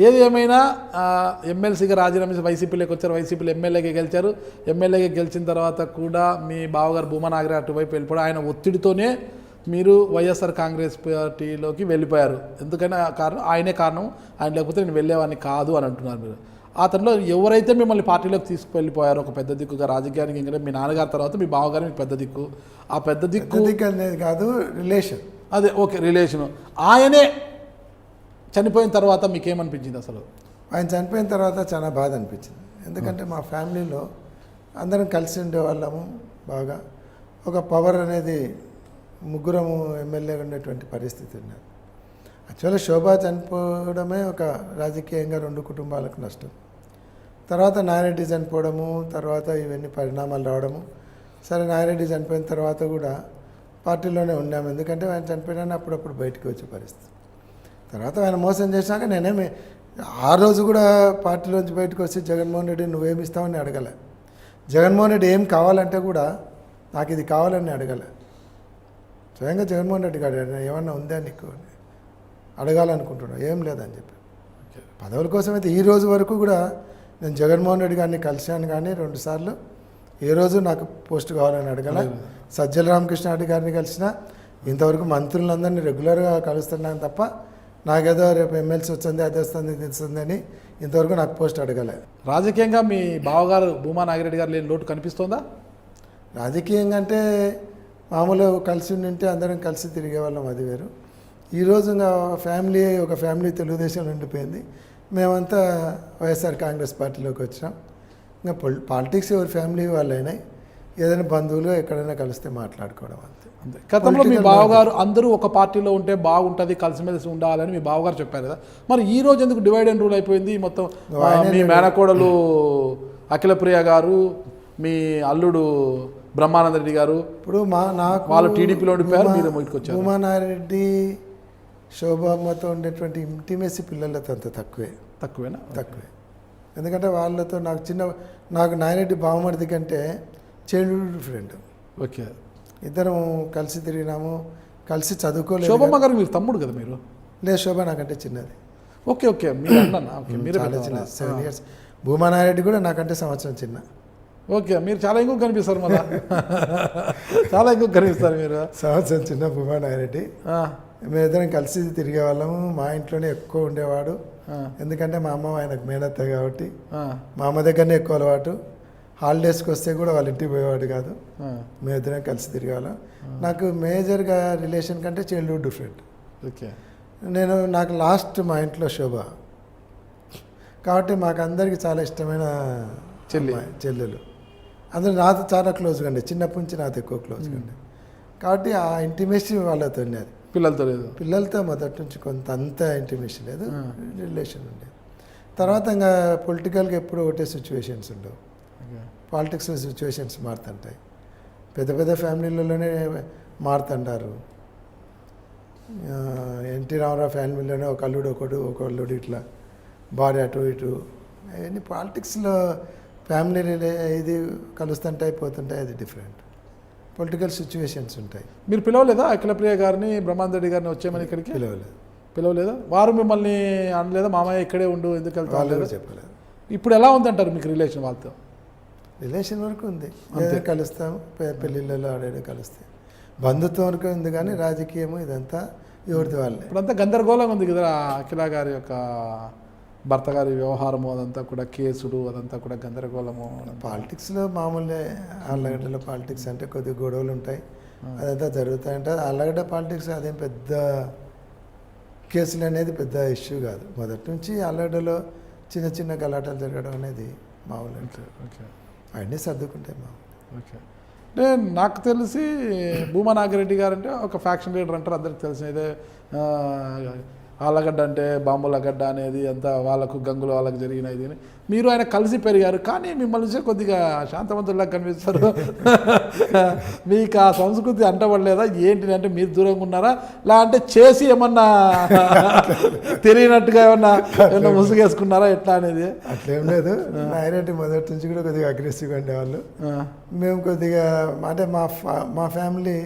ఏది ఏమైనా ఎమ్మెల్సీగా రాజీనామా చేసి వైసీపీలోకి వచ్చారు, వైసీపీలో ఎమ్మెల్యేగా గెలిచారు. ఎమ్మెల్యేగా గెలిచిన తర్వాత కూడా మీ బావగారు భూమా నాగిరెడ్డి అటువైపు వెళ్ళిపోయారు. ఆయన ఒత్తిడితోనే మీరు వైఎస్ఆర్ కాంగ్రెస్ పార్టీలోకి వెళ్ళిపోయారు. ఎందుకని కారణం ఆయనే కారణం, ఆయన లేకపోతే నేను వెళ్ళేవాడిని కాదు అని అంటున్నారు మీరు. ఆ తనలో ఎవరైతే మిమ్మల్ని పార్టీలోకి తీసుకువెళ్ళిపోయారో ఒక పెద్ద దిక్కుగా రాజకీయానికి, ఇంకా మీ నాన్నగారి తర్వాత మీ బావగారు మీకు పెద్ద దిక్కు. ఆ పెద్ద దిక్కు అనేది కాదు, రిలేషన్. అదే ఓకే, రిలేషను. ఆయనే చనిపోయిన తర్వాత మీకేమనిపించింది అసలు? ఆయన చనిపోయిన తర్వాత చాలా బాధ అనిపించింది. ఎందుకంటే మా ఫ్యామిలీలో అందరం కలిసి ఉండేవాళ్ళము బాగా. ఒక పవర్ అనేది ముగ్గురము ఎమ్మెల్యేగా ఉండేటువంటి పరిస్థితి ఉన్నది. యాక్చువల్గా శోభ చనిపోవడమే ఒక రాజకీయంగా 2 కుటుంబాలకు నష్టం. తర్వాత నాగిరెడ్డి చనిపోవడము, తర్వాత ఇవన్నీ పరిణామాలు రావడము. సరే, నాగిరెడ్డి చనిపోయిన తర్వాత కూడా పార్టీలోనే ఉన్నాము. ఎందుకంటే ఆయన చనిపోయినా అప్పుడప్పుడు బయటకు వచ్చే పరిస్థితి. తర్వాత ఆయన మోసం చేశాక నేనేమి ఆ రోజు కూడా పార్టీలోంచి బయటకు వచ్చి జగన్మోహన్ రెడ్డి నువ్వేమిస్తావని అడగలే. జగన్మోహన్ రెడ్డి ఏం కావాలంటే కూడా నాకు ఇది కావాలని అడగలే. స్వయంగా జగన్మోహన్ రెడ్డి గారు ఏమన్నా ఉందా నీకు అని అడగాలనుకుంటున్నావు, ఏం లేదని చెప్పి. పదవుల కోసం అయితే ఈ రోజు వరకు కూడా నేను జగన్మోహన్ రెడ్డి గారిని కలిశాను, కానీ 2 సార్లు ఏ రోజు నాకు పోస్ట్ కావాలని అడగల. సజ్జల రామకృష్ణారెడ్డి గారిని కలిసిన, ఇంతవరకు మంత్రులందరినీ రెగ్యులర్గా కలుస్తున్నాను తప్ప నాకేదో రేపు ఎమ్మెల్సీ వచ్చింది, అది వస్తుంది, ఇది వస్తుంది అని ఇంతవరకు నాకు పోస్ట్ అడగలేదు. రాజకీయంగా మీ బావగారు భూమా నాగిరెడ్డి గారు లేని లోటు కనిపిస్తుందా? రాజకీయంగా అంటే మామూలుగా కలిసి ఉంటే అందరం కలిసి తిరిగే వాళ్ళం, అది వేరు. ఈరోజు ఒక ఫ్యామిలీ తెలుగుదేశంలో ఉండిపోయింది. మేమంతా వైఎస్ఆర్ కాంగ్రెస్ పార్టీలోకి వచ్చినాం. ఇంకా పాలిటిక్స్ ఎవరి ఫ్యామిలీ వాళ్ళైనాయి. ఏదైనా బంధువులు ఎక్కడైనా కలిస్తే మాట్లాడుకోవడం అంతే. గతంలో మీ బావగారు అందరూ ఒక పార్టీలో ఉంటే బాగుంటుంది, కలిసిమెలిసి ఉండాలని మీ బావగారు చెప్పారు కదా, మరి ఈ రోజు ఎందుకు డివైడ్ అండ్ రూల్ అయిపోయింది మొత్తం? మీ మేనకోడలు అఖిలప్రియ గారు, మీ అల్లుడు బ్రహ్మానంద రెడ్డి గారు, ఇప్పుడు వాళ్ళు టీడీపీలో ఉండిపోయారు, మీరు మొదటికి వచ్చారు. భూమానారెడ్డి శోభమ్మతో ఉండేటువంటి ఇంటిమేసి పిల్లలతో అంత తక్కువేనా? తక్కువే. ఎందుకంటే వాళ్ళతో నాకు నాగిరెడ్డి బావమరిది కంటే చైల్డ్హుడ్ ఫ్రెండ్. ఓకే, ఇద్దరం కలిసి తిరిగినాము, కలిసి చదువుకోలేదు. శోభమ్మ గారు మీరు తమ్ముడు కదా మీరు? లేదు, శోభ నాకంటే చిన్నది. ఓకే ఓకే, మీరు చాలా చిన్నది, 7 years. భూమానారెడ్డి కూడా నాకంటే సంవత్సరం చిన్న. ఓకే, మీరు చాలా ఎక్కువ కనిపిస్తారు మళ్ళా, చాలా ఎక్కువ కనిపిస్తారు మీరు. సంవత్సరం చిన్న భూమానారెడ్డి. మేమిద్దరం కలిసి తిరిగే వాళ్ళము. మా ఇంట్లోనే ఎక్కువ ఉండేవాడు, ఎందుకంటే మా అమ్మ ఆయనకు మేనత్త కాబట్టి మా అమ్మ దగ్గరనే ఎక్కువ అలవాటు. హాలిడేస్కి వస్తే కూడా వాళ్ళ ఇంటికి పోయేవాడు కాదు. మేమిద్దరం కలిసి తిరిగేవాళ్ళం. నాకు మేజర్గా రిలేషన్ కంటే చైల్డ్హుడ్ ఫ్రెండ్. ఓకే, నాకు లాస్ట్ మా ఇంట్లో శోభ కాబట్టి మాకు అందరికీ చాలా ఇష్టమైన చెల్లెలు. అందరూ నాతో చాలా క్లోజ్గా ఉండే, చిన్నప్పటి నుంచి నాతో ఎక్కువ క్లోజ్గా ఉండే. కాబట్టి ఆ ఇంటిమేసి వాళ్ళతో ఉండేది. పిల్లలతో లేదు, పిల్లలతో మొదటి నుంచి కొంత అంత ఇంటిమేషన్ లేదు, రిలేషన్ ఉండేది. తర్వాత ఇంకా పొలిటికల్గా ఎప్పుడు ఒకటే సిచ్యువేషన్స్ ఉండవు. పాలిటిక్స్లో సిచ్యువేషన్స్ మారుతుంటాయి. పెద్ద పెద్ద ఫ్యామిలీలలోనే మారుతుంటారు. ఎన్టీ రామారావు ఫ్యామిలీలోనే ఒక అల్లుడు ఒక అల్లుడు ఇట్లా భార్య అటు ఇటు. అవన్నీ పాలిటిక్స్లో ఫ్యామిలీ ఇది కలుస్తుంటాయి పోతుంటాయి, అది డిఫరెంట్. పొలిటికల్ సిచ్యువేషన్స్ ఉంటాయి. మీరు పిలవలేదా అఖిలప్రియ గారిని, బ్రహ్మానంద రెడ్డి గారిని వచ్చేమని ఇక్కడికి? పిలవలేదా? వారు మిమ్మల్ని అనలేదా మామయ్య ఇక్కడే ఉండు ఎందుకు వెళ్తారు? చెప్పలేదు. ఇప్పుడు ఎలా ఉందంటారు మీకు రిలేషన్ వాళ్ళతో? రిలేషన్ వరకు ఉంది, కలుస్తాం, పెళ్ళిళ్ళలో ఆడే కలిస్తే బంధుత్వం వరకు ఉంది, కానీ రాజకీయము ఇదంతా ఎవరిది వాళ్ళే. ఇప్పుడంతా గందరగోళంగా ఉంది కదా, అఖిల గారి యొక్క భర్త గారి వ్యవహారము అదంతా కూడా, కేసులు అదంతా కూడా గందరగోళము. పాలిటిక్స్లో మామూలే, ఆళ్ళగడ్డలో పాలిటిక్స్ అంటే కొద్దిగా గొడవలు ఉంటాయి, అదంతా జరుగుతాయంటే. ఆళ్ళగడ్డ పాలిటిక్స్ అదేం పెద్ద కేసులు అనేది పెద్ద ఇష్యూ కాదు. మొదటి నుంచి ఆళ్ళగడ్డలో చిన్న చిన్న గలాటాలు జరగడం అనేది మామూలు. ఓకే, అవన్నీ సర్దుకుంటాయి మామూలు. ఓకే, నాకు తెలిసి భూమా నాగిరెడ్డి గారు అంటే ఒక ఫ్యాక్షన్ లీడర్ అంటారు, అందరికి తెలిసినదే. ఆళ్ళగడ్డ అంటే బాంబుల గడ్డ అనేది అంతా వాళ్ళకు గంగులు వాళ్ళకు జరిగినది. మీరు ఆయన కలిసి పెరిగారు, కానీ మిమ్మల్ని చూసి కొద్దిగా శాంతవంతుల్లా కనిపిస్తారు. మీకు ఆ సంస్కృతి అంటబడలేదా ఏంటి? అంటే మీరు దూరంగా ఉన్నారా, లేదంటే చేసి ఏమన్నా తెలియనట్టుగా ఏమన్నా ముసుగేసుకున్నారా ఎట్లా అనేది? అట్లేం లేదు. నాయరెడ్డి మొదటి నుంచి కూడా కొద్దిగా అగ్రెసివ్గా ఉండేవాళ్ళు. మేము కొద్దిగా అంటే మా ఫ్యామిలీ,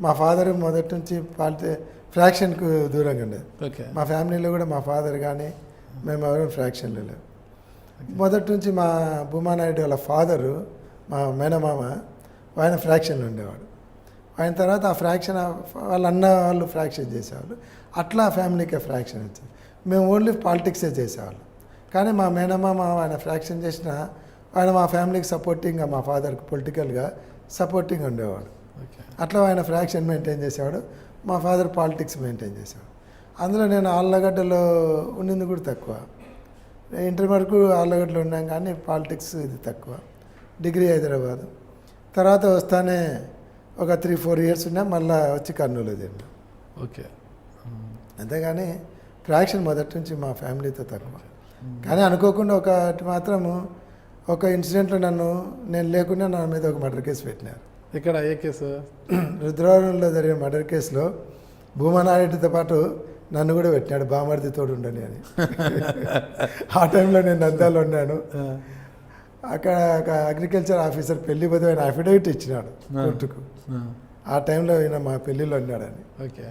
మా ఫాదర్ మొదటి నుంచి ఫ్యాక్షన్కు దూరంగా ఉండేది. మా ఫ్యామిలీలో కూడా మా ఫాదర్ కానీ మేము ఎవరైనా ఫ్రాక్షన్లో లేవు. మొదటి నుంచి మా భూమానాయుడు వాళ్ళ ఫాదరు, మా మేనమామ, ఆయన ఫ్రాక్షన్లో ఉండేవాడు. ఆయన తర్వాత ఆ ఫ్రాక్షన్ వాళ్ళ అన్న వాళ్ళు ఫ్రాక్షన్ చేసేవాళ్ళు. అట్లా ఆ ఫ్యామిలీకి ఫ్రాక్షన్ వచ్చింది. మేము ఓన్లీ పాలిటిక్సే చేసేవాళ్ళం. కానీ మా మేనమామ ఆయన ఫ్రాక్షన్ చేసిన ఆయన మా ఫ్యామిలీకి సపోర్టింగ్గా, మా ఫాదర్కి పొలిటికల్గా సపోర్టింగ్గా ఉండేవాడు. అట్లా ఆయన ఫ్రాక్షన్ మెయింటైన్ చేసేవాడు, మా ఫాదర్ పాలిటిక్స్ మెయింటైన్ చేసేవాడు. అందులో నేను ఆళ్ళగడ్డలో ఉండింది కూడా తక్కువ. ఇంటర్ వరకు ఆళ్ళగడ్డలో ఉన్నాం కానీ పాలిటిక్స్ ఇది తక్కువ. డిగ్రీ హైదరాబాద్, తర్వాత వస్తానే ఒక 3-4 ఇయర్స్ ఉన్నా, మళ్ళీ వచ్చి కర్నూలు తిన్నాం. ఓకే. అంతేగాని ఫ్రాక్షన్ మొదటి నుంచి మా ఫ్యామిలీతో తక్కువ. కానీ అనుకోకుండా ఒకటి మాత్రము, ఒక ఇన్సిడెంట్లో నేను లేకుండా నా మీద ఒక మర్డర్ కేసు పెట్టినారు. ఇక్కడ ఏ కేసు? రుద్రవరంలో జరిగిన మర్డర్ కేసులో భూమనారెడ్డితో పాటు నన్ను కూడా పెట్టినాడు, బామర్ది తోడు ఉండని అని. ఆ టైంలో నేను నంద్యాలలో ఉన్నాను. అక్కడ ఒక అగ్రికల్చర్ ఆఫీసర్ పెళ్లి పోతే ఆయన అఫిడవిట్ ఇచ్చినాడు కోర్టుకు. ఆ టైంలో ఆయన మా పెళ్లిలో ఉన్నాడని. ఓకే.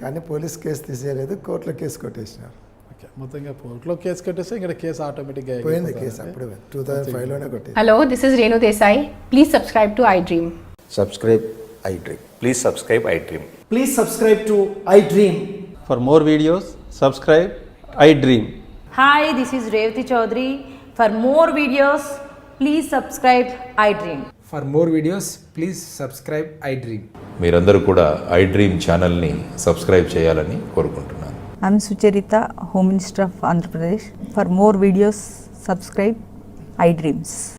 కానీ పోలీస్ కేసు తీసేయలేదు, కోర్టులో కేసు కొట్టేసినారు. ఓకే. మొత్తంగా కోర్టులో కేసు కట్టేస్తే ఇక్కడ కేసు ఆటోమేటిక్గా పోయింది. కేసు అప్పుడే 2005లోనే కొట్టేసి. Hello, this is Renu Desai. Please subscribe to iDream. Subscribe iDream. Please subscribe iDream. Please subscribe to iDream. For more videos, subscribe iDream. Hi, this is Revati Chaudhary. For more videos, please subscribe iDream. For more videos, please subscribe iDream. మీరందరూ కూడా iDream ఛానల్ని subscribe చేయాలని కోరుకుంటున్నాను. I'm Sucharita, Home Minister of Andhra Pradesh. For more videos, subscribe iDreams.